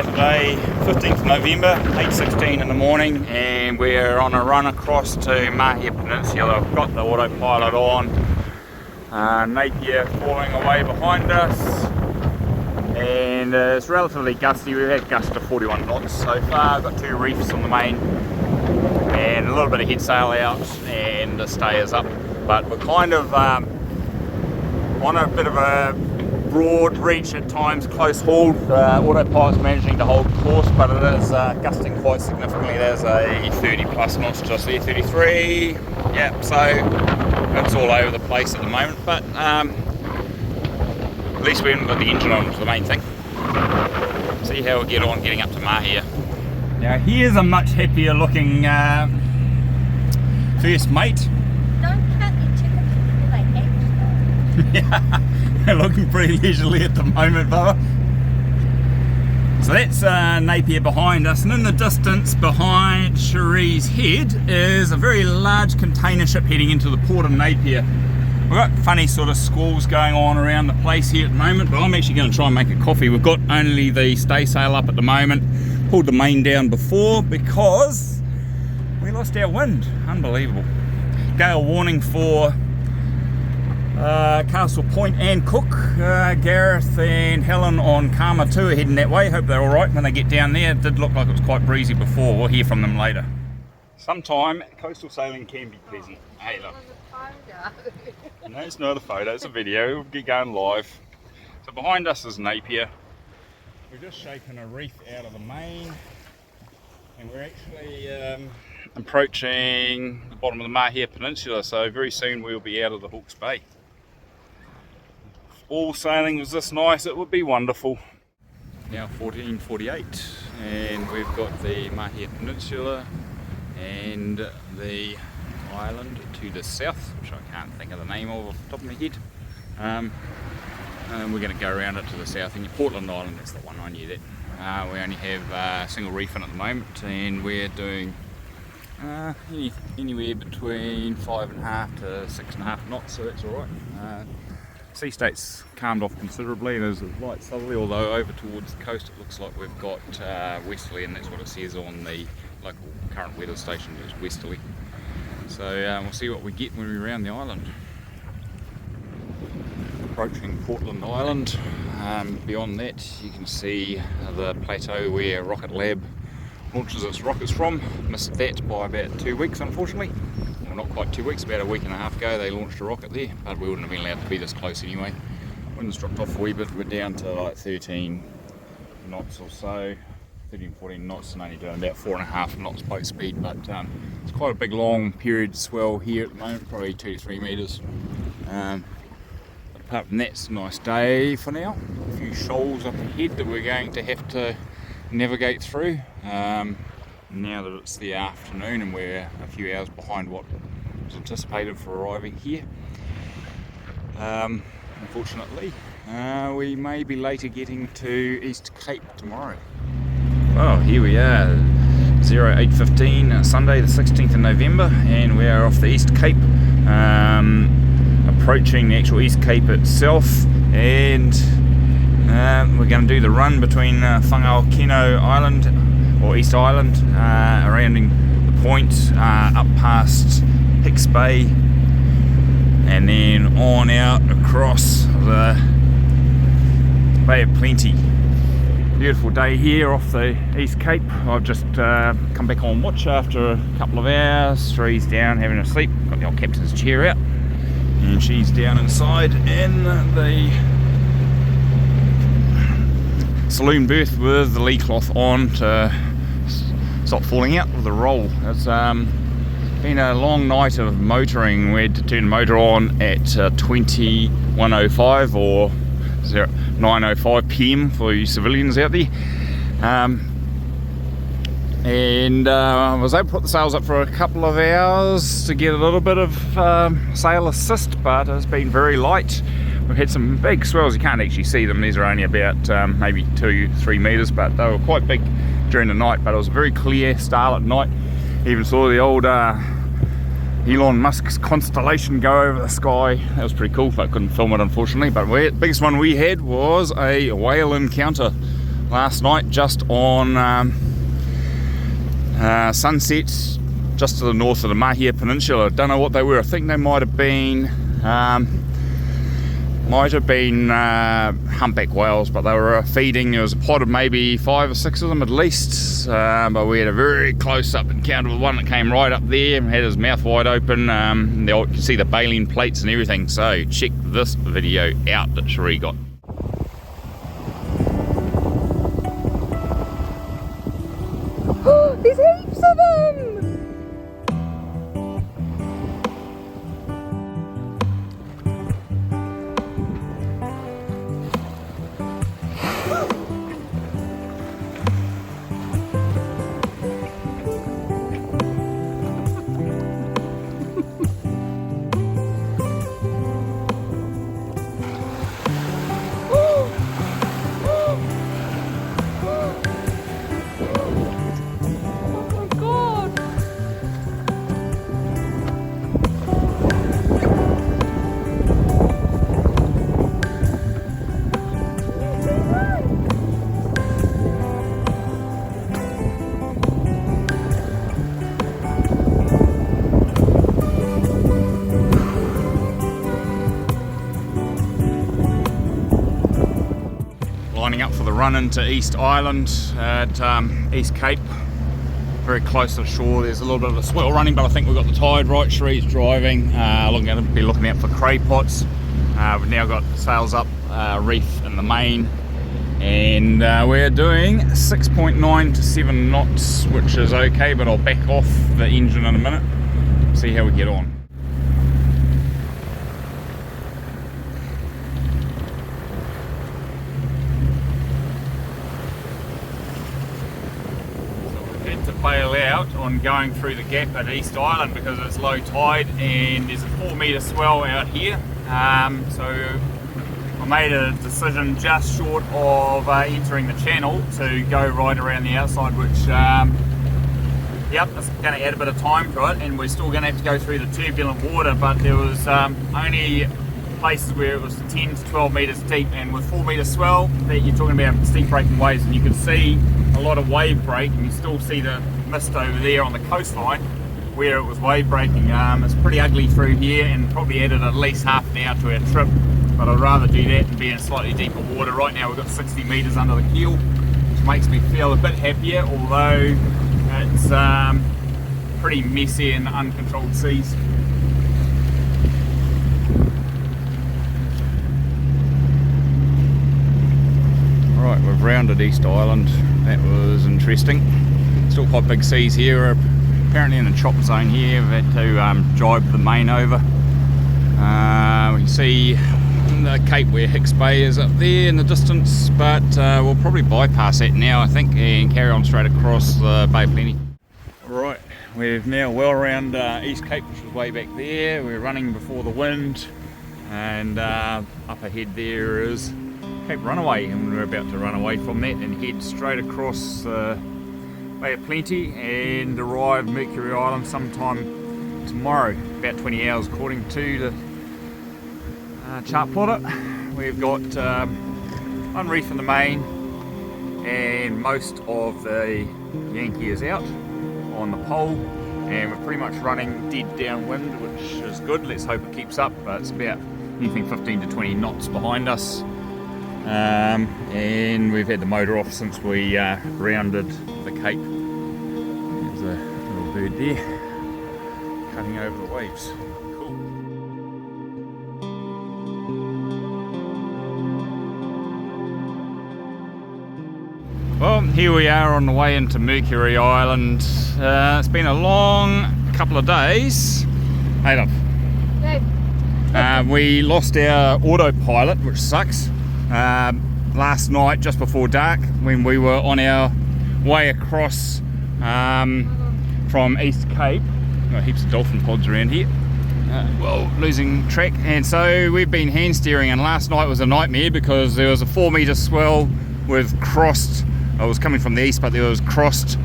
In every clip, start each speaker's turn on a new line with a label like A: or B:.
A: Saturday, 15th November, 8:16 in the morning, and we're on a run across to Napier Peninsula. I've got the autopilot on. Napier falling away behind us, and it's relatively gusty. We've had gusts to 41 knots so far. I've got 2 reefs on the main and a little bit of head sail out, and the stayers up, but we're kind of on a bit of a broad reach at times, close hauled. Autopilot's managing to hold course, but it is gusting quite significantly. There's a 30 plus knots just there, 33, yeah, so it's all over the place at the moment, but at least we haven't got the engine on, which is the main thing. See how we get on getting up to Napier. Now here's a much happier looking first mate.
B: Don't count your chickens before they hatch.
A: Yeah, they're looking pretty leisurely at the moment, Bubba. So that's Napier behind us, and in the distance behind Cherie's Head is a very large container ship heading into the port of Napier. We've got funny sort of squalls going on around the place here at the moment, but I'm actually going to try and make a coffee. We've got only the staysail up at the moment. Pulled the main down before because we lost our wind. Unbelievable. Gale warning for Castle Point and Cook. Gareth and Helen on Karma 2 are heading that way. Hope they're alright when they get down there. It did look like it was quite breezy before. We'll hear from them later. Sometime coastal sailing can be pleasant. Hey, look. No, it's not a photo, it's a video. We'll get going live. So behind us is Napier. We've just shaken a reef out of the main, and we're actually approaching the bottom of the Napier Peninsula, so very soon we'll be out of the Hawke's Bay. If all sailing was this nice, it would be wonderful. Now 14:48, and we've got the Napier Peninsula and the island to the south, which I can't think of the name of off the top of my head. And we're going to go around it to the south, and Portland Island, that's the one I knew that. We only have a single reef in at the moment, and we're doing anywhere between 5.5 to 6.5 knots, so that's alright. Sea state's calmed off considerably, and there's a light southerly, although over towards the coast it looks like we've got westerly, and that's what it says on the local current weather station, is westerly. So we'll see what we get when we're around the island. Approaching Portland Island. Beyond that you can see the plateau where Rocket Lab launches its rockets from. Missed that by about 2 weeks, unfortunately. Well, not quite 2 weeks, about a week and a half ago they launched a rocket there, but we wouldn't have been allowed to be this close anyway. Wind's dropped off a wee bit, we're down to like 13 knots or so, 13, 14 knots, and only doing about 4.5 knots boat speed, but it's quite a big long period swell here at the moment, probably 2 to 3 metres. Apart from that, it's a nice day for now. A few shoals up ahead that we're going to have to navigate through. Now that it's the afternoon and we're a few hours behind what was anticipated for arriving here. Unfortunately, we may be later getting to East Cape tomorrow. Well, here we are, 08:15, Sunday the 16th of November, and we are off the East Cape. Approaching the actual East Cape itself, and we're going to do the run between Whangaokino Island, or East Island, rounding the point, up past Hicks Bay, and then on out across the Bay of Plenty. Beautiful day here off the East Cape. I've just come back on watch after a couple of hours. Cherie's down having a sleep, got the old captain's chair out, and she's down inside in the saloon berth with the lee cloth on to stop falling out with the roll. It's been a long night of motoring. We had to turn the motor on at 21:05 or 9:05 PM for you civilians out there. And I was able to put the sails up for a couple of hours to get a little bit of sail assist, but it's been very light. We've had some big swells. You can't actually see them. These are only about maybe 2-3 meters, but they were quite big during the night. But it was a very clear starlit night. Even saw the old Elon Musk's constellation go over the sky. That was pretty cool. I couldn't film it, unfortunately, but the biggest one we had was a whale encounter last night, just on sunset, just to the north of the Napier Peninsula. I don't know what they were. I think they might have been humpback whales, but they were feeding. There was a pod of maybe 5 or 6 of them at least, but we had a very close-up encounter with one that came right up there and had his mouth wide open. You can see the baleen plates and everything, so check this video out that Cherie got.
C: There's heaps of them!
A: Lining up for the run into East Island at East Cape, very close to the shore. There's a little bit of a swell running, but I think we've got the tide right. Cherie's driving, be looking out for cray pots. We've now got sails up, reef in the main, and we're doing 6.9 to 7 knots, which is okay, but I'll back off the engine in a minute, see how we get on. Bail out on going through the gap at East Island because it's low tide and there's a 4-metre swell out here, so I made a decision just short of entering the channel to go right around the outside, which it's going to add a bit of time to it, and we're still going to have to go through the turbulent water, but there was only places where it was 10 to 12 metres deep, and with 4-metre swell that you're talking about steep breaking waves, and you can see a lot of wave break, and you still see the mist over there on the coastline where it was wave breaking. It's pretty ugly through here and probably added at least half an hour to our trip, but I'd rather do that and be in slightly deeper water. Right now we've got 60 metres under the keel, which makes me feel a bit happier, although it's pretty messy and uncontrolled seas. Right, we've rounded East Island. That was interesting. Still quite big seas here. We're apparently in a chop zone here. We've had to jibe the main over. We can see the Cape where Hicks Bay is up there in the distance, but we'll probably bypass that now, I think, and carry on straight across the Bay of Plenty. Right, we've now well around East Cape, which was way back there. We're running before the wind, and up ahead there is Cape Runaway, and we're about to run away from that and head straight across the Bay of Plenty and arrive Mercury Island sometime tomorrow, about 20 hours according to the chart plotter. We've got one reef in the main, and most of the Yankee is out on the pole, and we're pretty much running dead downwind, which is good. Let's hope it keeps up, but it's about anything 15 to 20 knots behind us. And we've had the motor off since we rounded the Cape. There's a little bird there cutting over the waves. Cool. Well, here we are on the way into Mercury Island. It's been a long couple of days. Hey, love.
C: No.
A: We lost our autopilot, which sucks. Last night, just before dark, when we were on our way across from East Cape. Got heaps of dolphin pods around here. Well, losing track, and so we've been hand steering, and last night was a nightmare because there was a 4-metre swell with crossed, it was coming from the east, but there was crossed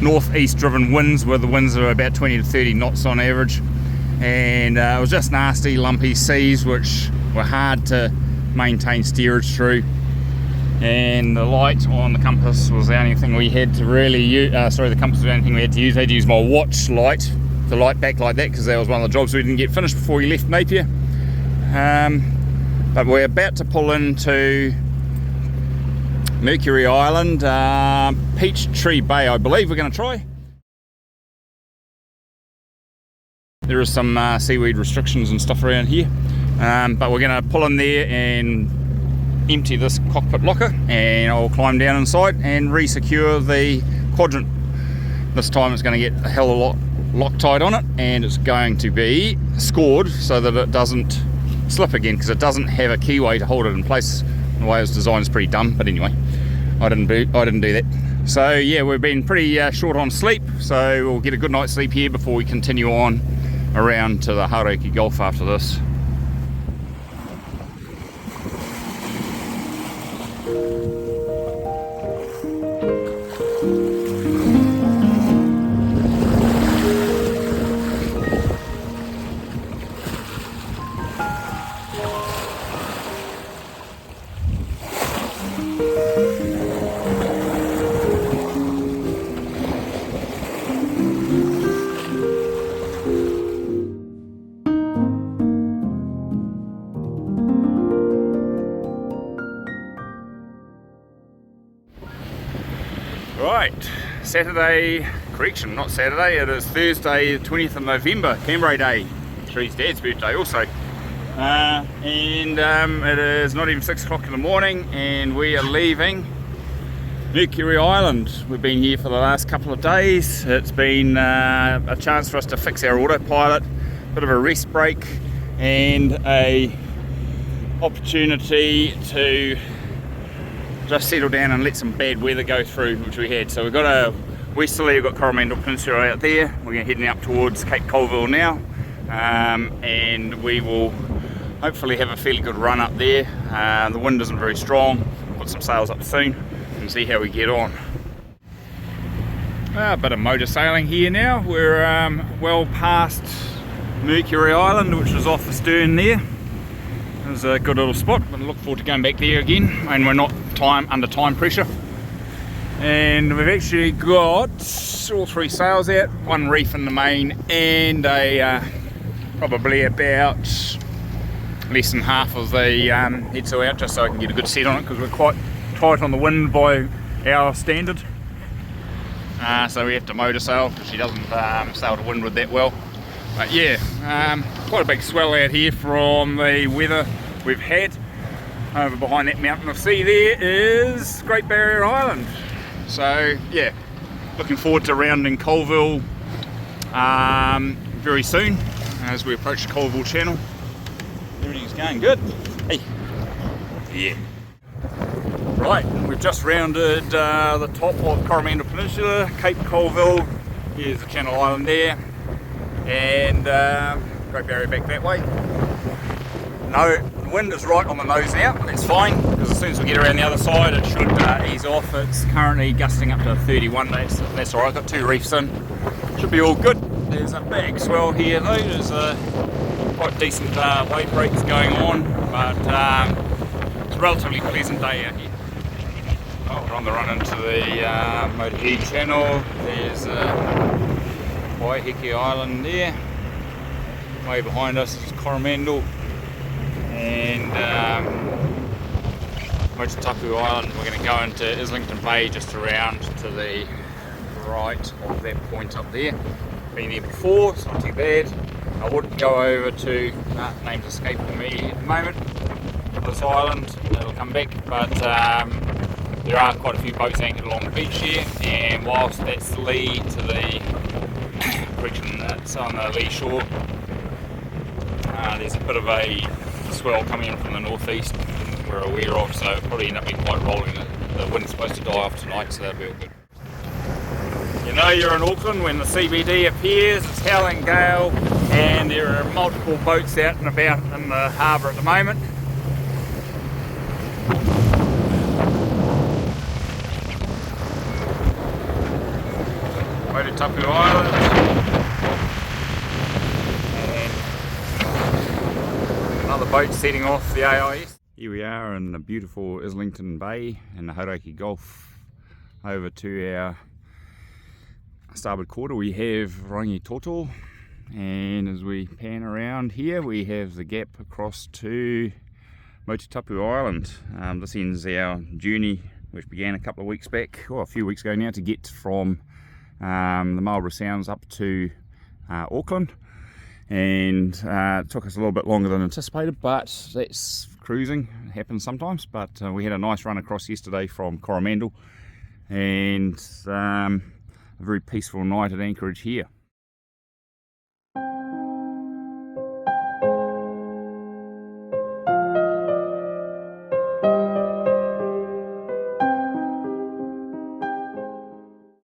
A: northeast driven winds, where the winds are about 20 to 30 knots on average, and it was just nasty lumpy seas which were hard to maintain steerage through. and the light on the compass was the only thing we had to really use. The compass was the only thing we had to use. I had to use my watch light, the light back like that, because that was one of the jobs we didn't get finished before we left Napier. But we're about to pull into Mercury Island, Peachtree Bay, I believe we're going to try. There is some seaweed restrictions and stuff around here, but we're going to pull in there and empty this cockpit locker, and I'll climb down inside and re-secure the quadrant. This time it's going to get a hell of a lot Loctite on it, and it's going to be scored so that it doesn't slip again, because it doesn't have a keyway to hold it in place. The way it's designed is pretty dumb, but anyway, I didn't do that. So yeah, we've been pretty short on sleep, so we'll get a good night's sleep here before we continue on around to the Hauraki Gulf after this. Right, not Saturday, it is Thursday the 20th of November, Canberra Day, Tree's dad's birthday also. It is not even 6 o'clock in the morning, and we are leaving Mercury Island. We've been here for the last couple of days. It's been a chance for us to fix our autopilot, bit of a rest break, and a opportunity to just settle down and let some bad weather go through, which we had. So we've got a westerly, we've got Coromandel Peninsula out there. We're heading up towards Cape Colville now, and we will hopefully have a fairly good run up there. The wind isn't very strong. Put some sails up soon and see how we get on. A bit of motor sailing here now. We're well past Mercury Island, which is off the stern there. It was a good little spot, but I look forward to going back there again, and we're not under time pressure. And we've actually got all 3 sails out, 1 reef in the main, and probably about less than half of the headsail out, just so I can get a good set on it, because we're quite tight on the wind by our standard. So we have to motor sail, because she doesn't sail to windward that well. But yeah, quite a big swell out here from the weather we've had. Over behind that mountain of sea there is Great Barrier Island. So yeah, looking forward to rounding Colville very soon as we approach the Colville Channel. Everything's going good. Hey, yeah. Right, we've just rounded the top of Coromandel Peninsula, Cape Colville. Here's the Channel Island there, and Great Barrier back that way. No, the wind is right on the nose now, but that's fine, because as soon as we get around the other side it should ease off. It's currently gusting up to 31, that's alright, got 2 reefs in, should be all good. There's a big swell here though, there's quite decent wave breaks going on, but it's a relatively pleasant day out here. Oh, we're on the run into the Motuheke Channel. There's Waiheke Island there, way behind us is Coromandel. And Motutapu Island, we're going to go into Islington Bay just around to the right of that point up there. Been there before, it's not too bad. I wouldn't go over to, name's escaping me at the moment, this island, it'll come back, but there are quite a few boats anchored along the beach here, and whilst that's lee to the region that's on the lee shore, there's a bit of a swell coming in from the northeast we're aware of, so it'll probably end up being quite rolling. The wind's supposed to die off tonight, so that'll be all good. You know you're in Auckland when the CBD appears, it's howling gale, and there are multiple boats out and about in the harbour at the moment. Motutapu Island, and another boat setting off the AIS. Here we are in the beautiful Islington Bay and the Hauraki Gulf. Over to our starboard quarter we have Rangitoto, and as we pan around here we have the gap across to Motutapu Island. This ends our journey, which began a couple of weeks back, or a few weeks ago now, to get from the Marlborough Sounds up to Auckland, and it took us a little bit longer than anticipated, but that's cruising, it happens sometimes. But we had a nice run across yesterday from Coromandel, and a very peaceful night at anchorage here.